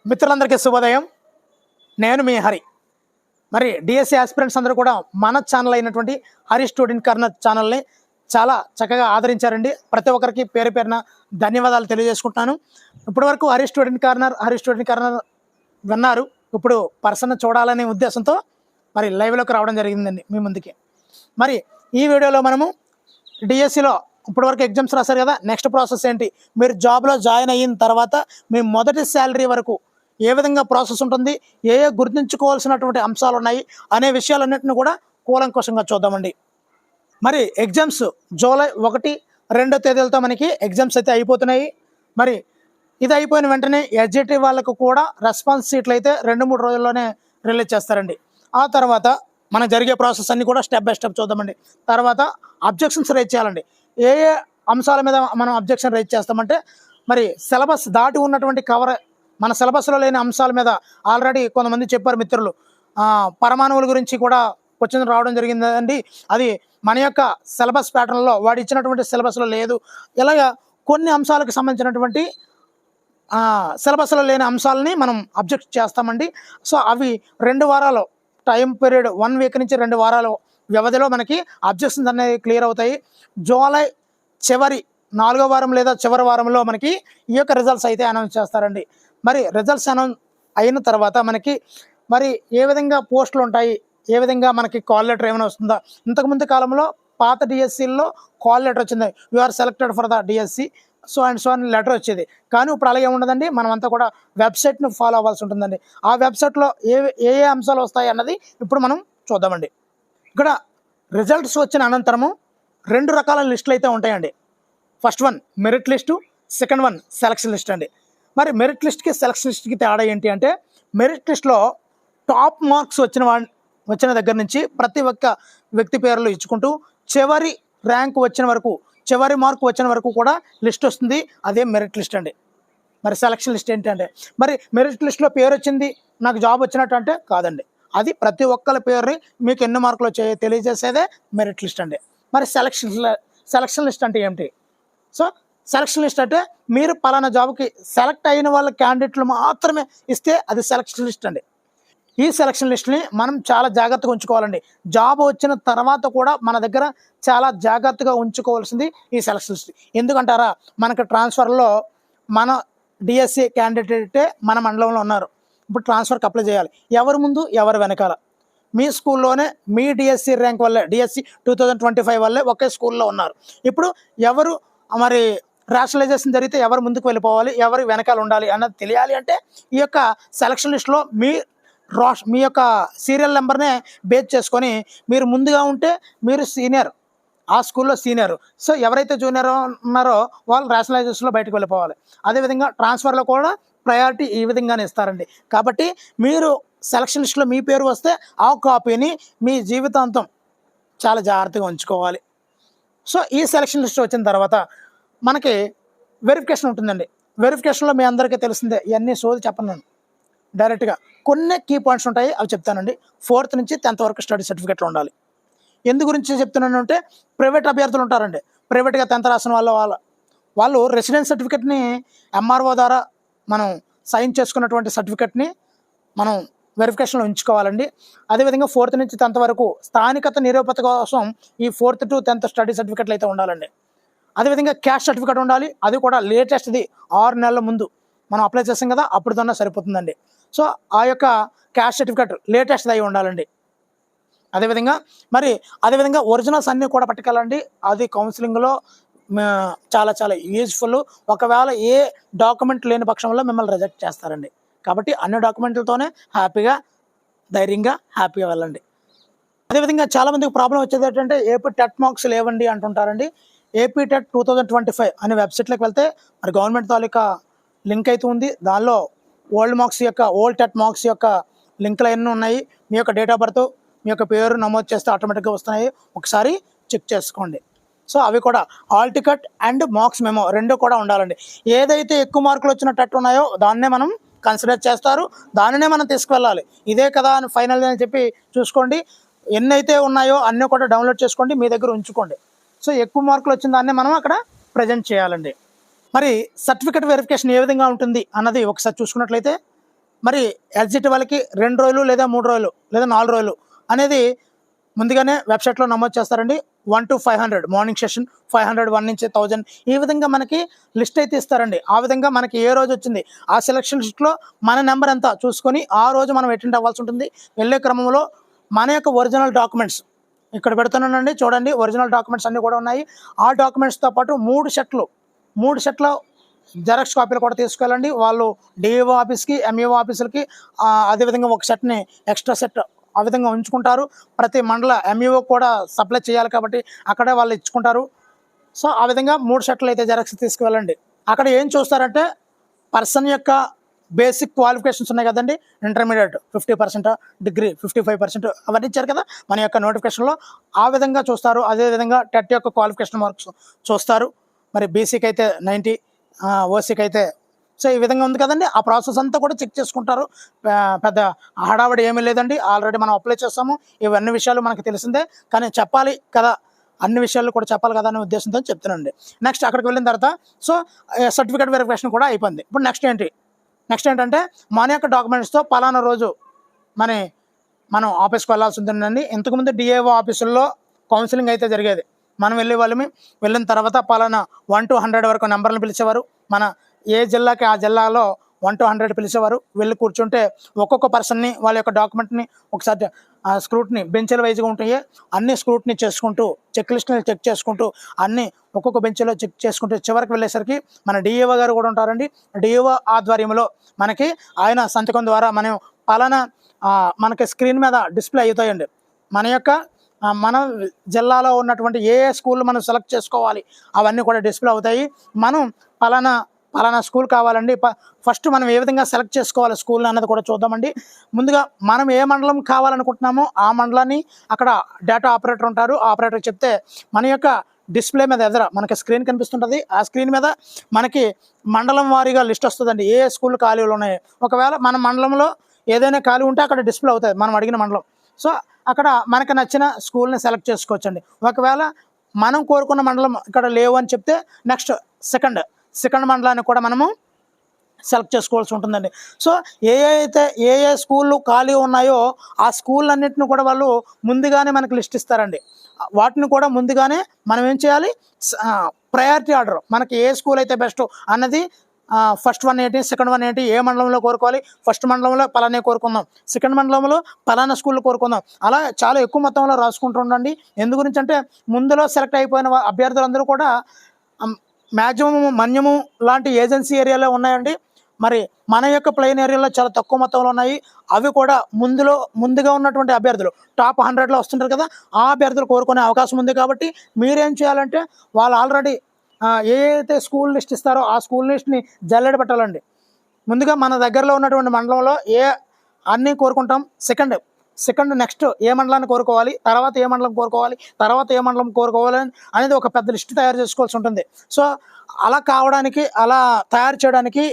మిత్రులందరికీ శుభోదయం. నేను మీ హరి. మరి డిఎస్సి ఆస్పిరెంట్స్ అందరూ కూడా మన ఛానల్ అయినటువంటి హరి స్టూడెంట్ కార్నర్ ఛానల్ని చాలా చక్కగా ఆదరించారండి. ప్రతి ఒక్కరికి పేరు పేరున ధన్యవాదాలు తెలియజేసుకుంటున్నాను. ఇప్పటివరకు హరి స్టూడెంట్ కార్నర్ విన్నారు. ఇప్పుడు పర్సన్ చూడాలనే ఉద్దేశంతో మరి లైవ్లోకి రావడం జరిగిందండి మీ ముందుకి. మరి ఈ వీడియోలో మనము డిఎస్సిలో ఇప్పటివరకు ఎగ్జామ్స్ రాశారు కదా, నెక్స్ట్ ప్రాసెస్ ఏంటి, మీరు జాబ్లో జాయిన్ అయిన తర్వాత మీ మొదటి శాలరీ వరకు ఏ విధంగా ప్రాసెస్ ఉంటుంది, ఏ గుర్తుంచుకోవాల్సినటువంటి అంశాలు ఉన్నాయి అనే విషయాలన్నింటినీ కూడా కూలంకషంగా చూద్దామండి. మరి ఎగ్జామ్స్ జూలై 1, 2 తేదీలతో మనకి ఎగ్జామ్స్ అయితే అయిపోతున్నాయి. మరి ఇది అయిపోయిన వెంటనే ఎస్జిటి వాళ్ళకు కూడా రెస్పాన్స్ షీట్లు అయితే 2-3 రోజుల్లోనే రిలీజ్ చేస్తారండి. ఆ తర్వాత మనకు జరిగే ప్రాసెస్ అన్నీ కూడా స్టెప్ బై స్టెప్ చూద్దామండి. తర్వాత అబ్జెక్షన్స్ రైజ్ చేయాలండి. ఏ ఏ అంశాల మీద మనం అబ్జెక్షన్ రైజ్ చేస్తామంటే, మరి సిలబస్ దాటి ఉన్నటువంటి మన సిలబస్లో లేని అంశాల మీద ఆల్రెడీ కొంతమంది చెప్పారు మిత్రులు. పరమాణువుల గురించి కూడా క్వశ్చన్ రావడం జరిగిందండి. అది మన యొక్క సిలబస్ ప్యాటర్న్లో వాడు ఇచ్చినటువంటి సిలబస్లో లేదు. ఇలాగా కొన్ని అంశాలకు సంబంధించినటువంటి సిలబస్లో లేని అంశాలని మనం అబ్జెక్ట్ చేస్తామండి. సో అవి 2 వారాలు టైం పీరియడ్, 1 వీక్ నుంచి 2 వారాలు వ్యవధిలో మనకి అబ్జెక్షన్స్ అనేవి క్లియర్ అవుతాయి. జూలై చివరి 4వ వారం లేదా చివరి వారంలో మనకి ఈ యొక్క రిజల్ట్స్ అయితే అనౌన్స్ చేస్తారండి. మరి రిజల్ట్స్ అనౌన్స్ అయిన తర్వాత మనకి మరి ఏ విధంగా పోస్టులు ఉంటాయి, ఏ విధంగా మనకి కాల్ లెటర్ ఏమైనా వస్తుందా. ఇంతకుముందు కాలంలో పాత డిఎస్సిల్లో కాల్ లెటర్ వచ్చింది, you are selected for the DSC so and so అని లెటర్ వచ్చేది. కానీ ఇప్పుడు అలాగే ఉండదండి. మనమంతా కూడా వెబ్సైట్ను ఫాలో అవ్వాల్సి ఉంటుందండి. ఆ వెబ్సైట్లో ఏ అంశాలు వస్తాయి అన్నది ఇప్పుడు మనం చూద్దామండి. ఇక్కడ రిజల్ట్స్ వచ్చిన అనంతరము 2 రకాల లిస్టులు అయితే ఉంటాయండి. First one merit list, second one selection list అండి. మరి మెరిట్ లిస్ట్కి సెలక్షన్ లిస్ట్కి తేడా ఏంటి అంటే, మెరిట్ లిస్ట్లో టాప్ మార్క్స్ వచ్చిన దగ్గర నుంచి ప్రతి ఒక్క వ్యక్తి పేర్లు ఇచ్చుకుంటూ చివరి ర్యాంక్ వచ్చిన వరకు, చివరి మార్క్ వచ్చిన వరకు కూడా లిస్ట్ వస్తుంది. అదే మెరిట్ లిస్ట్ అండి. మరి సెలక్షన్ లిస్ట్ ఏంటంటే, మరి మెరిట్ లిస్ట్లో పేరు వచ్చింది నాకు జాబ్ వచ్చినట్టు అంటే కాదండి. అది ప్రతి ఒక్కరి పేరుని మీకు ఎన్ని మార్కులు తెలియజేసేదే మెరిట్ లిస్ట్ అండి. మరి సెలక్షన్ లిస్ట్ అంటే ఏమిటి? సో సెలక్షన్ లిస్ట్ అంటే మీరు పలానా జాబ్కి సెలెక్ట్ అయిన వాళ్ళ క్యాండిడేట్లు మాత్రమే ఇస్తే అది సెలక్షన్ లిస్ట్ అండి. ఈ సెలక్షన్ లిస్ట్ని మనం చాలా జాగ్రత్తగా ఉంచుకోవాలండి. జాబ్ వచ్చిన తర్వాత కూడా మన దగ్గర చాలా జాగ్రత్తగా ఉంచుకోవాల్సింది ఈ సెలక్షన్ లిస్ట్. ఎందుకంటారా, మనకు ట్రాన్స్ఫర్లో మన డిఎస్సి క్యాండిడేటే మన మండలంలో ఉన్నారు. ఇప్పుడు ట్రాన్స్ఫర్కి అప్లై చేయాలి. ఎవరి ముందు ఎవరు వెనకాల, మీ స్కూల్లోనే మీ డిఎస్సి ర్యాంక్ వల్లే, డిఎస్సి 2025 వల్లే ఒకే స్కూల్లో ఉన్నారు. ఇప్పుడు ఎవరు మరి రేషనలైజేషన్ జరిగితే ఎవరు ముందుకు వెళ్ళిపోవాలి, ఎవరు వెనకాల ఉండాలి అన్నది తెలియాలి అంటే ఈ యొక్క సెలక్షన్ లిస్ట్లో మీ యొక్క సీరియల్ నెంబర్నే బేస్ చేసుకొని మీరు ముందుగా ఉంటే మీరు సీనియర్, ఆ స్కూల్లో సీనియర్. సో ఎవరైతే జూనియర్ ఉన్నారో వాళ్ళు రేషనలైజేషన్లో బయటకు వెళ్ళిపోవాలి. అదేవిధంగా ట్రాన్స్ఫర్లో కూడా ప్రయారిటీ ఈ విధంగానే ఇస్తారండి. కాబట్టి మీరు సెలక్షన్ లిస్ట్లో మీ పేరు వస్తే ఆ కాపీని మీ జీవితాంతం చాలా జాగ్రత్తగా ఉంచుకోవాలి. సో ఈ సెలక్షన్ లిస్ట్ వచ్చిన తర్వాత మనకి వెరిఫికేషన్ ఉంటుందండి. వెరిఫికేషన్లో మీ అందరికీ తెలిసిందే, ఇవన్నీ సోది చెప్పను, డైరెక్ట్గా కొన్ని కీ పాయింట్స్ ఉంటాయి, అవి చెప్తానండి. 4th నుంచి 10th వరకు స్టడీ సర్టిఫికేట్లు ఉండాలి. ఎందు గురించి చెప్తున్నాను అంటే, ప్రైవేట్ అభ్యర్థులు ఉంటారండి, ప్రైవేట్గా 10th రాసిన వాళ్ళు రెసిడెన్స్ సర్టిఫికేట్ని ఎంఆర్ఓ ద్వారా మనం సైన్ చేసుకున్నటువంటి సర్టిఫికేట్ని మనం వెరిఫికేషన్లో ఉంచుకోవాలండి. అదేవిధంగా 4th నుంచి 10th వరకు స్థానికత నిరూపత కోసం ఈ 4th to 10th స్టడీ సర్టిఫికేట్లు అయితే ఉండాలండి. అదేవిధంగా క్యాస్ట్ సర్టిఫికేట్ ఉండాలి. అది కూడా లేటెస్ట్ది, 6 నెలల ముందు మనం అప్లై చేస్తాం కదా, అప్పుడుతోనే సరిపోతుందండి. సో ఆ యొక్క క్యాస్ట్ సర్టిఫికేట్ లేటెస్ట్ది అయి ఉండాలండి. అదేవిధంగా ఒరిజినల్స్ అన్నీ కూడా పట్టుకెళ్ళండి. అది కౌన్సిలింగ్లో చాలా చాలా యూజ్ఫుల్. ఒకవేళ ఏ డాక్యుమెంట్ లేని పక్షంలో మిమ్మల్ని రిజెక్ట్ చేస్తారండి. కాబట్టి అన్ని డాక్యుమెంట్లతోనే ధైర్యంగా హ్యాపీగా వెళ్ళండి. అదేవిధంగా చాలామందికి ప్రాబ్లం వచ్చేది ఏంటంటే, ఏపీ టెట్ మార్క్స్ లేవండి అంటుంటారండి. ఏపీ టెట్ 2025 అనే వెబ్సైట్లోకి వెళ్తే మరి గవర్నమెంట్ తాలూకా లింక్ అయితే ఉంది. దానిలో ఓల్డ్ టెట్ మార్క్స్ యొక్క లింకులు అన్నీ ఉన్నాయి. మీ యొక్క డేట్ ఆఫ్ బర్త్, మీ యొక్క పేరు నమోదు చేస్తే ఆటోమేటిక్గా వస్తున్నాయి. ఒకసారి చెక్ చేసుకోండి. సో అవి కూడా hall ticket and marks memo 2 కూడా ఉండాలండి. ఏదైతే ఎక్కువ మార్కులు వచ్చిన టెట్ ఉన్నాయో దాన్నే మనం కన్సిడర్ చేస్తారు, దానినే మనం తీసుకువెళ్ళాలి. ఇదే కదా అని ఫైనల్ అని చెప్పి చూసుకోండి. ఎన్నైతే ఉన్నాయో అన్నీ కూడా డౌన్లోడ్ చేసుకోండి, మీ దగ్గర ఉంచుకోండి. సో ఎక్కువ మార్కులు వచ్చిన దాన్ని మనం అక్కడ ప్రజెంట్ చేయాలండి. మరి సర్టిఫికేట్ వెరిఫికేషన్ ఏ విధంగా ఉంటుంది అన్నది ఒకసారి చూసుకున్నట్లయితే, మరి ఎల్జిటి వాళ్ళకి 2 రోజులు లేదా 3 రోజులు లేదా 4 రోజులు అనేది ముందుగానే వెబ్సైట్లో నమోదు చేస్తారండి. 1 to 500 మార్నింగ్ సెషన్, 500 1 నుంచి 1000 ఈ విధంగా మనకి లిస్ట్ అయితే ఇస్తారండి. ఆ విధంగా మనకి ఏ రోజు వచ్చింది ఆ సెలక్షన్ లిస్ట్లో మన నెంబర్ ఎంత చూసుకొని ఆ రోజు మనం అటెండ్ అవ్వాల్సి ఉంటుంది. వెళ్ళే క్రమంలో మన యొక్క ఒరిజినల్ డాక్యుమెంట్స్ ఇక్కడ పెడుతున్నానండి, చూడండి. ఒరిజినల్ డాక్యుమెంట్స్ అన్నీ కూడా ఉన్నాయి. ఆ డాక్యుమెంట్స్తో పాటు 3 సెట్ల జెరాక్స్ కాపీలు కూడా తీసుకెళ్ళండి. వాళ్ళు డిఈఓ ఆఫీస్కి, ఎంఈఓ ఆఫీసులకి అదేవిధంగా ఒక సెట్ని ఎక్స్ట్రా సెట్ ఆ విధంగా ఉంచుకుంటారు. ప్రతి మండల ఎంఈఓ కూడా సప్లై చేయాలి కాబట్టి అక్కడే వాళ్ళు ఇచ్చుకుంటారు. సో ఆ విధంగా 3 సెట్లు అయితే జెరాక్స్ తీసుకువెళ్ళండి. అక్కడ ఏం చూస్తారంటే పర్సన్ యొక్క బేసిక్ క్వాలిఫికేషన్స్ ఉన్నాయి కదండి. ఇంటర్మీడియట్ 50%, డిగ్రీ 55% అవన్నీ ఇచ్చారు కదా మన యొక్క నోటిఫికేషన్లో. ఆ విధంగా చూస్తారు. అదేవిధంగా టెట్ యొక్క క్వాలిఫికేషన్ మార్క్స్ చూస్తారు. మరి బీసీకి అయితే 90, ఓసీకి అయితే సో ఈ విధంగా ఉంది కదండి. ఆ ప్రాసెస్ అంతా కూడా చెక్ చేసుకుంటారు. పెద్ద హడావడి ఏమీ లేదండి. ఆల్రెడీ మనం అప్లై చేస్తాము. ఇవన్నీ విషయాలు మనకు తెలిసిందే, కానీ చెప్పాలి కదా, అన్ని విషయాలు కూడా చెప్పాలి కదా అనే ఉద్దేశంతో చెప్తున్నాండి. నెక్స్ట్ అక్కడికి వెళ్ళిన తర్వాత సో సర్టిఫికేట్ వెరిఫికేషన్ కూడా అయిపోయింది. ఇప్పుడు నెక్స్ట్ ఏంటంటే మన యొక్క డాక్యుమెంట్స్తో పలానా రోజు మనం ఆఫీస్కి వెళ్ళాల్సి ఉంటుందండి. ఇంతకుముందు డిఏఓ ఆఫీసుల్లో కౌన్సిలింగ్ అయితే జరిగేది. మనం వెళ్ళిన తర్వాత పలానా 1 to 100 వరకు నెంబర్లను పిలిచేవారు. మన ఏ జిల్లాకి ఆ జిల్లాలో 1 to 100 పిలిచేవారు. వెళ్ళి కూర్చుంటే ఒక్కొక్క పర్సన్ని వాళ్ళ యొక్క డాక్యుమెంట్ని ఒకసారి స్క్రూట్ని బెంచ్ల వైజ్గా ఉంటాయి, అన్ని స్క్రూట్ని చేసుకుంటూ చెక్ లిస్ట్ని చెక్ చేసుకుంటూ అన్ని ఒక్కొక్క బెంచ్లో చెక్ చేసుకుంటూ చివరికి వెళ్ళేసరికి మన డిఏఓ గారు కూడా ఉంటారండి. డిఏఓ ఆధ్వర్యంలో మనకి ఆయన సంతకం ద్వారా మనం పలానా మనకి స్క్రీన్ మీద డిస్ప్లే అవుతాయండి. మన జిల్లాలో ఉన్నటువంటి ఏ స్కూల్ మనం సెలెక్ట్ చేసుకోవాలి అవన్నీ కూడా డిస్ప్లే అవుతాయి. మనం పలానా స్కూల్ కావాలండి. ఫస్ట్ మనం ఏ విధంగా సెలెక్ట్ చేసుకోవాలి స్కూల్ అన్నది కూడా చూద్దామండి. ముందుగా మనం ఏ మండలం కావాలనుకుంటున్నామో ఆ మండలాన్ని అక్కడ డేటా ఆపరేటర్ ఉంటారు. ఆ ఆపరేటర్ చెప్తే మన యొక్క డిస్ప్లే మీద ఎదుర మనకి స్క్రీన్ కనిపిస్తుంటుంది. ఆ స్క్రీన్ మీద మనకి మండలం వారీగా లిస్ట్ వస్తుందండి, ఏ స్కూల్ ఖాళీలు ఉన్నాయి. ఒకవేళ మన మండలంలో ఏదైనా ఖాళీ ఉంటే అక్కడ డిస్ప్లే అవుతుంది మనం అడిగిన మండలం. సో అక్కడ మనకు నచ్చిన స్కూల్ని సెలెక్ట్ చేసుకోవచ్చండి. ఒకవేళ మనం కోరుకున్న మండలం ఇక్కడ లేవు అని చెప్తే నెక్స్ట్ సెకండ్ మండలాన్ని కూడా మనము సెలెక్ట్ చేసుకోవాల్సి ఉంటుందండి. సో ఏ స్కూళ్ళు ఖాళీ ఉన్నాయో ఆ స్కూళ్ళన్నింటిని కూడా వాళ్ళు ముందుగానే మనకు లిస్ట్ ఇస్తారండి. వాటిని కూడా ముందుగానే మనం ఏం చేయాలి, ప్రయారిటీ ఆర్డర్ మనకి ఏ స్కూల్ అయితే బెస్ట్ అన్నది ఫస్ట్ వన్ ఏంటి, సెకండ్ వన్ ఏంటి, ఏ మండలంలో కోరుకోవాలి, ఫస్ట్ మండలంలో పలానే కోరుకుందాం, సెకండ్ మండలంలో పలానా స్కూల్లో కోరుకుందాం, అలా చాలా ఎక్కువ మొత్తంలో రాసుకుంటూ ఉండండి. ఎందు గురించి అంటే ముందులో సెలెక్ట్ అయిపోయిన అభ్యర్థులందరూ కూడా మ్యాక్సిమం మన్యము లాంటి ఏజెన్సీ ఏరియాలో ఉన్నాయండి. మరి మన యొక్క ప్లెయిన్ ఏరియాలో చాలా తక్కువ మొత్తంలో ఉన్నాయి. అవి కూడా ముందుగా ఉన్నటువంటి అభ్యర్థులు టాప్ 100లో వస్తుంటారు కదా, ఆ అభ్యర్థులు కోరుకునే అవకాశం ఉంది. కాబట్టి మీరేం చేయాలంటే వాళ్ళు ఆల్రెడీ ఏదైతే స్కూల్ లిస్ట్ ఇస్తారో ఆ స్కూల్ లిస్ట్ని జల్లెడ పెట్టాలండి. ముందుగా మన దగ్గరలో ఉన్నటువంటి మండలంలో అన్నీ కోరుకుంటాం. సెకండ్ నెక్స్ట్ ఏ మండలాన్ని కోరుకోవాలి, తర్వాత ఏ మండలం కోరుకోవాలి, తర్వాత ఏ మండలం కోరుకోవాలి అనేది ఒక పెద్ద లిస్ట్ తయారు చేసుకోవాల్సి ఉంటుంది. సో అలా తయారు చేయడానికి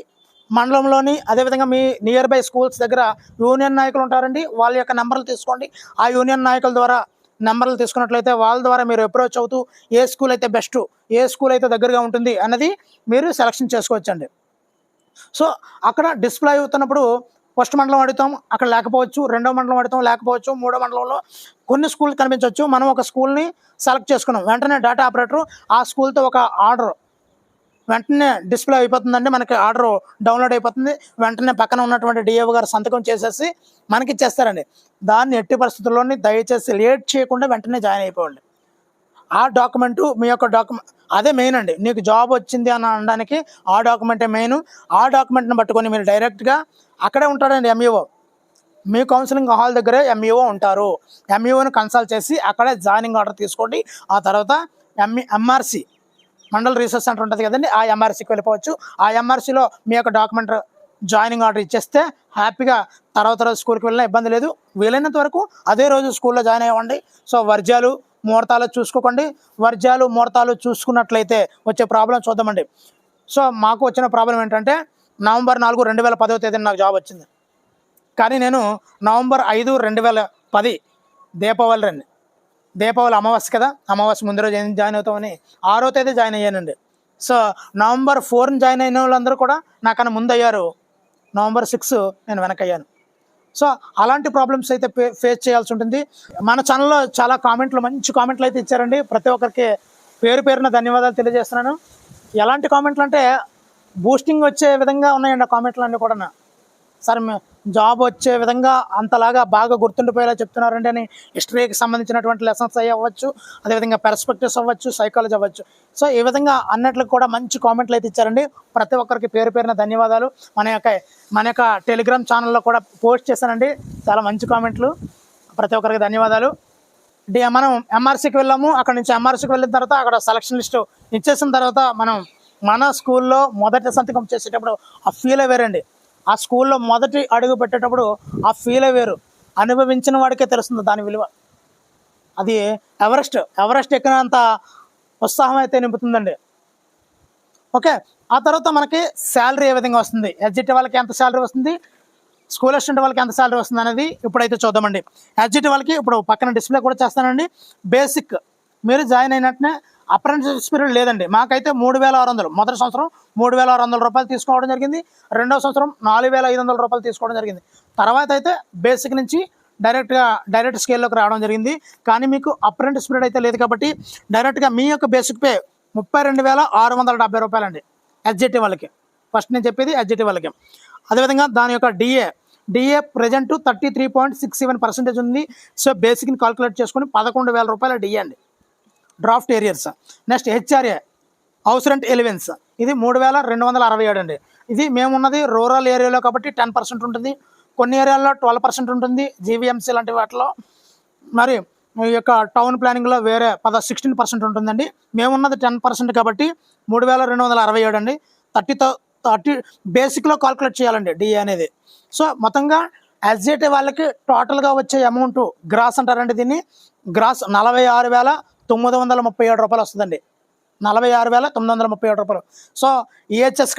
మండలంలోని అదేవిధంగా మీ నియర్ బై స్కూల్స్ దగ్గర యూనియన్ నాయకులు ఉంటారండి. వాళ్ళ యొక్క నెంబర్లు తీసుకోండి. ఆ యూనియన్ నాయకుల ద్వారా నెంబర్లు తీసుకున్నట్లయితే వాళ్ళ ద్వారా మీరు అప్రోచ్ అవుతూ ఏ స్కూల్ అయితే బెస్ట్, ఏ స్కూల్ అయితే దగ్గరగా ఉంటుంది అన్నది మీరు సెలక్షన్ చేసుకోవచ్చండి. సో అక్కడ డిస్ప్లే అవుతున్నప్పుడు ఫస్ట్ మండలం అడుగుతాం, అక్కడ లేకపోవచ్చు. రెండో మండలం అడుగుతాం, లేకపోవచ్చు. మూడో మండలంలో కొన్ని స్కూల్ కనిపించవచ్చు. మనం ఒక స్కూల్ని సెలెక్ట్ చేసుకున్నాం, వెంటనే డేటా ఆపరేటర్ ఆ స్కూల్తో ఒక ఆర్డర్ వెంటనే డిస్ప్లే అయిపోతుందండి. మనకి ఆర్డర్ డౌన్లోడ్ అయిపోతుంది. వెంటనే పక్కన ఉన్నటువంటి డిఏఓ గారు సంతకం చేసేసి మనకి ఇచ్చేస్తారండి. దాన్ని ఎట్టి పరిస్థితుల్లోని దయచేసి లేట్ చేయకుండా వెంటనే జాయిన్ అయిపోండి. ఆ డాక్యుమెంటు మీ యొక్క అదే మెయిన్ అండి. నీకు జాబ్ వచ్చింది అని అనడానికి ఆ డాక్యుమెంటే మెయిన్. ఆ డాక్యుమెంట్ని పట్టుకొని మీరు డైరెక్ట్గా అక్కడే ఉంటాడండి ఎంఈఓ. మీ కౌన్సిలింగ్ హాల్ దగ్గరే ఎంఈఓ ఉంటారు. ఎంఈఓని కన్సల్ట్ చేసి అక్కడే జాయినింగ్ ఆర్డర్ తీసుకోండి. ఆ తర్వాత ఎంఆర్సి మండల్ రీసెర్చ్ సెంటర్ ఉంటుంది కదండి, ఆ ఎంఆర్సీకి వెళ్ళిపోవచ్చు. ఆ ఎంఆర్సీలో మీ యొక్క డాక్యుమెంట్ జాయినింగ్ ఆర్డర్ ఇచ్చేస్తే హ్యాపీగా తర్వాత రోజు స్కూల్కి వెళ్ళినా ఇబ్బంది లేదు. వీలైనంత వరకు అదే రోజు స్కూల్లో జాయిన్ అవ్వండి. సో వర్జాలు ముహూర్తాలు చూసుకోకండి. వర్జాలు ముహూర్తాలు చూసుకున్నట్లయితే వచ్చే ప్రాబ్లం చూద్దామండి. సో మాకు వచ్చిన ప్రాబ్లం ఏంటంటే నవంబర్ 4, 2010 నాకు జాబ్ వచ్చింది. కానీ నేను నవంబర్ 5, 2010 దీపావళి అమావాస్య కదా, అమావాస్య ముందు రోజు జాయిన్ అవుతామని 6వ తేదీ జాయిన్ అయ్యానండి. సో నవంబర్ 4 జాయిన్ అయిన వాళ్ళందరూ కూడా నాకన్నా ముందు అయ్యారు. November 6 నేను వెనకయ్యాను. సో అలాంటి ప్రాబ్లమ్స్ అయితే ఫేస్ చేయాల్సి ఉంటుంది. మన ఛానల్లో చాలా కామెంట్లు, మంచి కామెంట్లు అయితే ఇచ్చారండి. ప్రతి ఒక్కరికి పేరు పేరున ధన్యవాదాలు తెలియజేస్తున్నాను. ఎలాంటి కామెంట్లు అంటే బూస్టింగ్ వచ్చే విధంగా ఉన్నాయండి ఆ కామెంట్లు అన్నీ కూడా. సార్ జాబ్ వచ్చే విధంగా అంతలాగా బాగా గుర్తుండిపోయేలా చెప్తున్నారండి అని హిస్టరీకి సంబంధించినటువంటి లెసన్స్ అయ్యి అవ్వచ్చు, అదేవిధంగా పెర్స్పెక్టివ్స్ అవ్వచ్చు, సైకాలజీ అవ్వచ్చు. సో ఈ విధంగా అన్నిటికి కూడా మంచి కామెంట్లు అయితే ఇచ్చారండి. ప్రతి ఒక్కరికి పేరు పేరున ధన్యవాదాలు. మన యొక్క టెలిగ్రామ్ ఛానల్లో కూడా పోస్ట్ చేశానండి, చాలా మంచి కామెంట్లు. ప్రతి ఒక్కరికి ధన్యవాదాలు. మనం ఎంఆర్సీకి వెళ్ళాము. అక్కడ నుంచి ఎంఆర్సీకి వెళ్ళిన తర్వాత అక్కడ సెలక్షన్ లిస్టు ఇచ్చేసిన తర్వాత మన స్కూల్లో మొదటి సంతకం చేసేటప్పుడు ఆ ఫీలే వేరండి. ఆ స్కూల్లో మొదటి అడుగు పెట్టేటప్పుడు ఆ ఫీలే వేరు. అనుభవించిన వాడికే తెలుస్తుంది దాని విలువ. అది ఎవరెస్ట్ ఎక్కినంత ఉత్సాహం అయితే నింపుతుందండి. ఓకే, ఆ తర్వాత మనకి శాలరీ ఏ విధంగా వస్తుంది, ఎస్జిటి వాళ్ళకి ఎంత శాలరీ వస్తుంది, స్కూల్ అసిస్టెంట్ వాళ్ళకి ఎంత శాలరీ వస్తుంది అనేది ఇప్పుడైతే చూద్దామండి. ఎస్జిటి వాళ్ళకి ఇప్పుడు పక్కన డిస్ప్లే కూడా చేస్తానండి. బేసిక్ మీరు జాయిన్ అయినట్టునే అప్రెంటిస్ పీరియడ్ లేదండి. మాకైతే 3,600 మొదటి సంవత్సరం 3,600 రూపాయలు తీసుకోవడం జరిగింది. రెండవ సంవత్సరం 4,500 రూపాయలు తీసుకోవడం జరిగింది. తర్వాత అయితే బేసిక్ నుంచి డైరెక్ట్ స్కేల్లోకి రావడం జరిగింది. కానీ మీకు అప్రెంటిస్ పీరియడ్ అయితే లేదు కాబట్టి డైరెక్ట్గా మీ యొక్క బేసిక్ పే 32,670 రూపాయలండి ఎస్జిటి వాళ్ళకి. ఫస్ట్ నేను చెప్పేది ఎస్జిటి వాళ్ళకి. అదేవిధంగా దాని యొక్క డిఏ ప్రజెంట్ 33.67% ఉంది. సో బేసిక్ని కాల్కులేట్ చేసుకుని 11,000 రూపాయల డిఏ అండి. Draft arrears. Next HRA house rent elevens, ఇది 3,267 అండి. ఇది మేమున్నది రూరల్ ఏరియాలో కాబట్టి 10% ఉంటుంది. కొన్ని ఏరియాల్లో 12% ఉంటుంది, జీవీఎంసీ లాంటి వాటిలో. మరి ఈ యొక్క టౌన్ ప్లానింగ్లో వేరే 16% ఉంటుందండి. మేమున్నది 10% కాబట్టి 3,267 అండి. 30 బేసిక్లో కాల్కులేట్ చేయాలండి డిఏ అనేది. సో మొత్తంగా ఎస్జిటి వాళ్ళకి టోటల్గా వచ్చే అమౌంట్ గ్రాస్ అంటారండి. దీన్ని గ్రాస్ 46,937 రూపాయలు వస్తుందండి. 46,937 రూపాయలు. సో ఈహెచ్ఎస్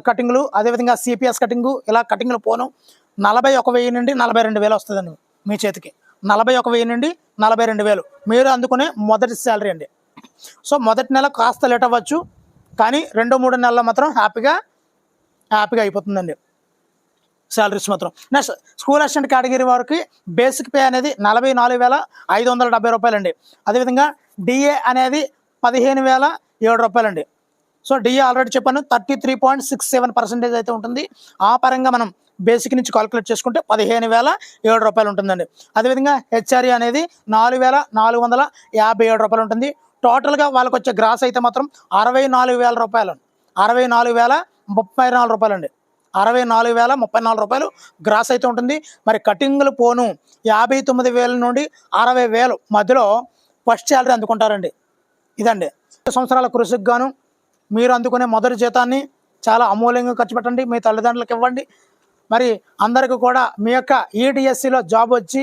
కటింగ్లు, అదేవిధంగా సిపిఎస్ కటింగు, ఇలా కటింగ్లు పోను 41,000 నుండి 42,000 వస్తుందండి మీ చేతికి. 41,000 నుండి 42,000 మీరు అందుకునే మొదటి శాలరీ అండి. సో మొదటి నెల కాస్త లేట్ అవ్వచ్చు, కానీ 2-3 నెలల్లో మాత్రం హ్యాపీగా అయిపోతుందండి శాలరీస్ మాత్రం. నెక్స్ట్ స్కూల్ అసిస్టెంట్ కేటగిరీ వారికి బేసిక్ పే అనేది 44,570 రూపాయలండి. అదేవిధంగా డిఏ అనేది 15,007 రూపాయలండి. సో డిఏ ఆల్రెడీ చెప్పాను 33.67% అయితే ఉంటుంది. ఆ పరంగా మనం బేసిక్ నుంచి కాల్కులేట్ చేసుకుంటే 15,007 రూపాయలు ఉంటుందండి. అదేవిధంగా హెచ్ఆర్ఏ అనేది 4,457 రూపాయలు ఉంటుంది. టోటల్గా వాళ్ళకి వచ్చే గ్రాస్ అయితే మాత్రం 64,000 రూపాయలు, 64,034 రూపాయలండి. 64,034 రూపాయలు గ్రాస్ అయితే ఉంటుంది. మరి కటింగ్లు పోను 59,000 నుండి 60,000 మధ్యలో ఫస్ట్ శాలరీ అందుకుంటారండి. ఇదండి సంవత్సరాల కృషికి గాను మీరు అందుకునే మొదటి జీతాన్ని చాలా అమూల్యంగా ఖర్చు పెట్టండి, మీ తల్లిదండ్రులకు ఇవ్వండి. మరి అందరికీ కూడా మీ యొక్క ఈడిఎస్సిలో జాబ్ వచ్చి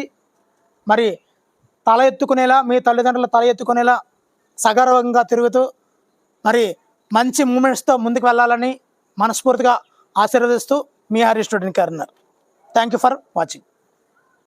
మరి తల ఎత్తుకునేలా, మీ తల్లిదండ్రుల తల ఎత్తుకునేలా సగర్వంగా తిరుగుతూ మరి మంచి మూమెంట్స్తో ముందుకు వెళ్ళాలని మనస్ఫూర్తిగా ఆశీర్వదిస్తూ మీ Hari student corner. Thank you for watching.